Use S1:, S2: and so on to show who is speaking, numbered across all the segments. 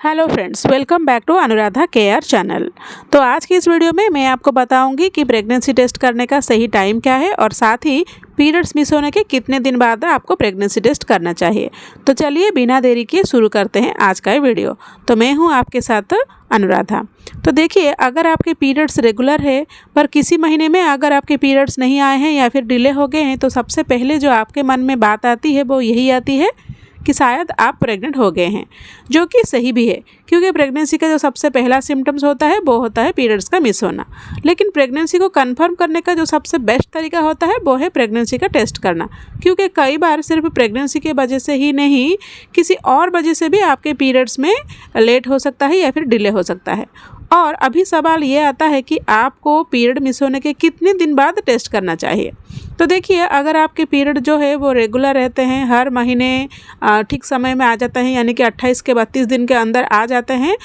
S1: Hello friends, welcome back to Anuradha care channel. तो आज की इस वीडियो में मैं आपको बताऊंगी कि प्रेगनेंसी टेस्ट करने का सही टाइम क्या है और साथ ही पीरियड्स मिस होने के कितने दिन बाद आपको प्रेगनेंसी टेस्ट करना चाहिए। तो चलिए बिना देरी किए शुरू करते हैं आज का ये वीडियो। तो मैं हूं आपके साथ अनुराधा। तो देखिए, अगर आपके पीरियड्स रेगुलर है पर किसी महीने में अगर आपके पीरियड्स नहीं आए हैं या फिर डिले हो गए हैं, तो सबसे पहले जो आपके मन में बात आती है वो यही आती है कि शायद आप प्रेग्नेंट हो गए हैं, जो कि सही भी है क्योंकि प्रेगनेंसी का जो सबसे पहला सिम्टम्स होता है वो होता है पीरियड्स का मिस होना। लेकिन प्रेगनेंसी को कंफर्म करने का जो सबसे बेस्ट तरीका होता है वो है प्रेगनेंसी का टेस्ट करना, क्योंकि कई बार सिर्फ प्रेगनेंसी के वजह से ही नहीं, किसी और वजह से भी आपके पीरियड्स में लेट हो सकता है या फिर डिले हो सकता है। और अभी सवाल ये आता है कि आपको पीरियड मिस होने के कितने दिन बाद टेस्ट करना चाहिए। तो देखिए, अगर आपके पीरियड जो है वो रेगुलर रहते हैं, हर महीने ठीक समय में आ जाते हैं, यानी कि 28 के 32 दिन के अंदर आ जाते हैं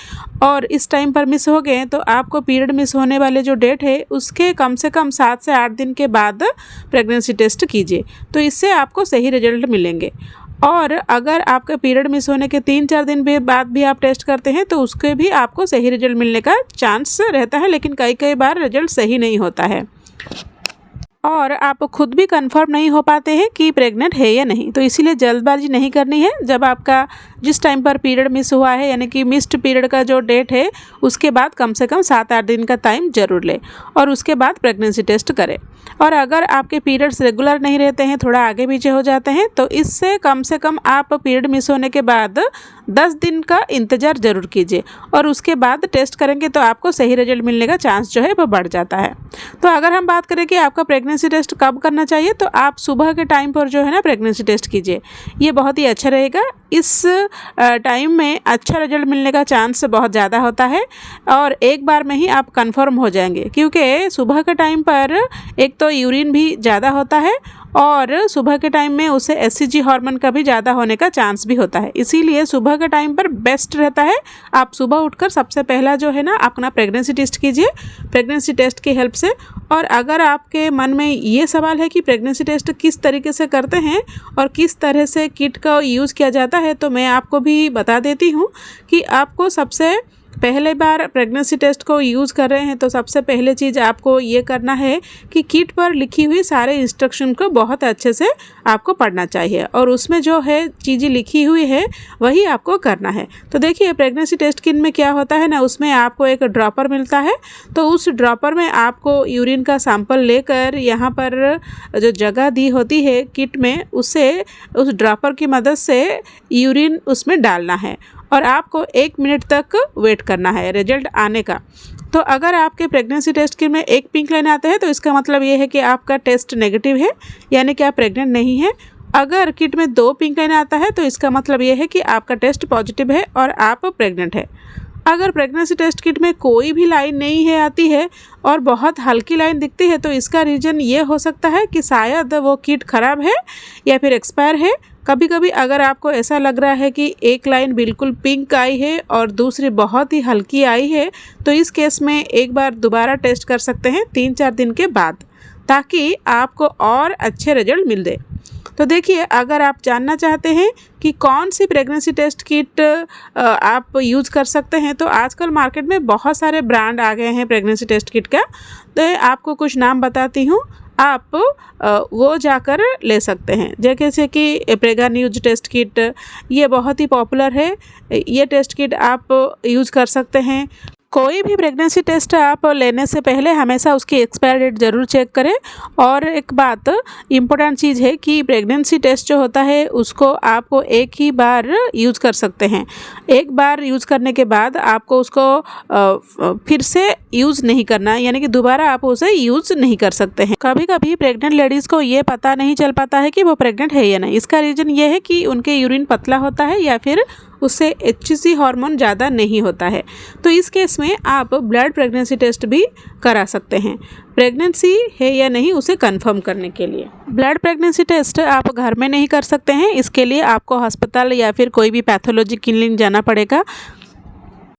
S1: और इस टाइम पर मिस हो गए, तो आपको पीरियड मिस होने वाले जो डेट है उसके कम से कम 7 से 8 दिन के बाद प्रेगनेंसी टेस्ट कीजिए, तो इससे आपको सही रिजल्ट मिलेंगे। और अगर आपका पीरियड मिस होने के 3-4 दिन बाद भी आप टेस्ट करते हैं तो उसके भी आपको सही रिजल्ट मिलने का चांस रहता है, लेकिन कई बार रिजल्ट सही नहीं होता है और आप खुद भी कंफर्म नहीं हो पाते हैं कि प्रेग्नेंट है या नहीं। तो इसीलिए जल्दबाजी नहीं करनी है। जब आपका जिस टाइम पर पीरियड मिस हुआ है, यानी कि मिस्ड पीरियड का जो डेट है, उसके बाद कम से कम 7-8 दिन का टाइम जरूर लें और उसके बाद प्रेगनेंसी टेस्ट करें। और अगर आपके पीरियड्स रेगुलर नहीं रहते हैं, थोड़ा आगे पीछे हो जाते हैं, तो इससे कम से कम आप पीरियड मिस होने के बाद 10 दिन का इंतज़ार ज़रूर कीजिए और उसके बाद टेस्ट करेंगे तो आपको सही रिजल्ट मिलने का चांस जो है वो बढ़ जाता है। तो अगर हम बात करें कि आपका प्रेगनेंसी टेस्ट कब करना चाहिए, तो आप सुबह के टाइम पर जो है ना प्रेगनेंसी टेस्ट कीजिए, ये बहुत ही अच्छा रहेगा। इस टाइम में अच्छा रिजल्ट मिलने का चांस बहुत ज़्यादा होता है और एक बार में ही आप कंफर्म हो जाएंगे, क्योंकि सुबह के टाइम पर एक तो यूरिन भी ज़्यादा होता है और सुबह के टाइम में उसे एचसीजी हार्मोन का भी ज़्यादा होने का चांस भी होता है। इसीलिए सुबह के टाइम पर बेस्ट रहता है आप सुबह उठकर सबसे पहला जो है ना अपना प्रेगनेंसी टेस्ट कीजिए, प्रेगनेंसी टेस्ट की हेल्प से। और अगर आपके मन में ये सवाल है कि प्रेगनेंसी टेस्ट किस तरीके से करते हैं और किस तरह से किट का यूज़ किया जाता है, तो मैं आपको भी बता देती हूँ कि आपको सबसे पहले बार प्रेगनेंसी टेस्ट को यूज़ कर रहे हैं तो सबसे पहले चीज़ आपको ये करना है कि किट पर लिखी हुई सारे इंस्ट्रक्शन को बहुत अच्छे से आपको पढ़ना चाहिए और उसमें जो है चीज़ें लिखी हुई है वही आपको करना है। तो देखिए, प्रेगनेंसी टेस्ट किट में क्या होता है ना, उसमें आपको एक ड्रॉपर मिलता है, तो उस ड्रॉपर में आपको यूरिन का सैंपल लेकर यहाँ पर जो जगह दी होती है किट में, उसे उस ड्रॉपर की मदद से यूरिन उसमें डालना है और आपको 1 मिनट तक वेट करना है रिजल्ट आने का। तो अगर आपके प्रेगनेंसी टेस्ट किट में एक पिंक लाइन आता है तो इसका मतलब ये है कि आपका टेस्ट नेगेटिव है, यानी कि आप प्रेग्नेंट नहीं है। अगर किट में 2 पिंक लाइन आता है तो इसका मतलब ये है कि आपका टेस्ट पॉजिटिव है और आप प्रेग्नेंट है। अगर प्रेगनेंसी टेस्ट किट में कोई भी लाइन नहीं है आती है और बहुत हल्की लाइन दिखती है, तो इसका रीज़न ये हो सकता है कि शायद वो किट ख़राब है या फिर एक्सपायर है। कभी कभी अगर आपको ऐसा लग रहा है कि एक लाइन बिल्कुल पिंक आई है और दूसरी बहुत ही हल्की आई है, तो इस केस में एक बार दोबारा टेस्ट कर सकते हैं 3-4 दिन के बाद, ताकि आपको और अच्छे रिजल्ट मिल दे। तो देखिए, अगर आप जानना चाहते हैं कि कौन सी प्रेगनेंसी टेस्ट किट आप यूज़ कर सकते हैं, तो आजकल मार्केट में बहुत सारे ब्रांड आ गए हैं प्रेगनेंसी टेस्ट किट का। तो आपको कुछ नाम बताती हूँ, आप वो जाकर ले सकते हैं। जैसे कि प्रेगा न्यूज टेस्ट किट, ये बहुत ही पॉपुलर है, ये टेस्ट किट आप यूज़ कर सकते हैं। कोई भी प्रेगनेंसी टेस्ट आप लेने से पहले हमेशा उसकी एक्सपायर डेट ज़रूर चेक करें। और एक बात इम्पोर्टेंट चीज़ है कि प्रेगनेंसी टेस्ट जो होता है उसको आपको एक ही बार यूज़ कर सकते हैं। एक बार यूज़ करने के बाद आपको उसको फिर से यूज़ नहीं करना, यानी कि दोबारा आप उसे यूज़ नहीं कर सकते हैं। कभी कभी प्रेग्नेंट लेडीज़ को ये पता नहीं चल पाता है कि वो प्रेग्नेंट है या नहीं। इसका रीज़न ये है कि उनके यूरिन पतला होता है या फिर उससे एचसीजी हार्मोन ज़्यादा नहीं होता है। तो इस केस में आप ब्लड प्रेगनेंसी टेस्ट भी करा सकते हैं प्रेगनेंसी है या नहीं उसे कंफर्म करने के लिए। ब्लड प्रेगनेंसी टेस्ट आप घर में नहीं कर सकते हैं, इसके लिए आपको अस्पताल या फिर कोई भी पैथोलॉजी क्लिनिक जाना पड़ेगा।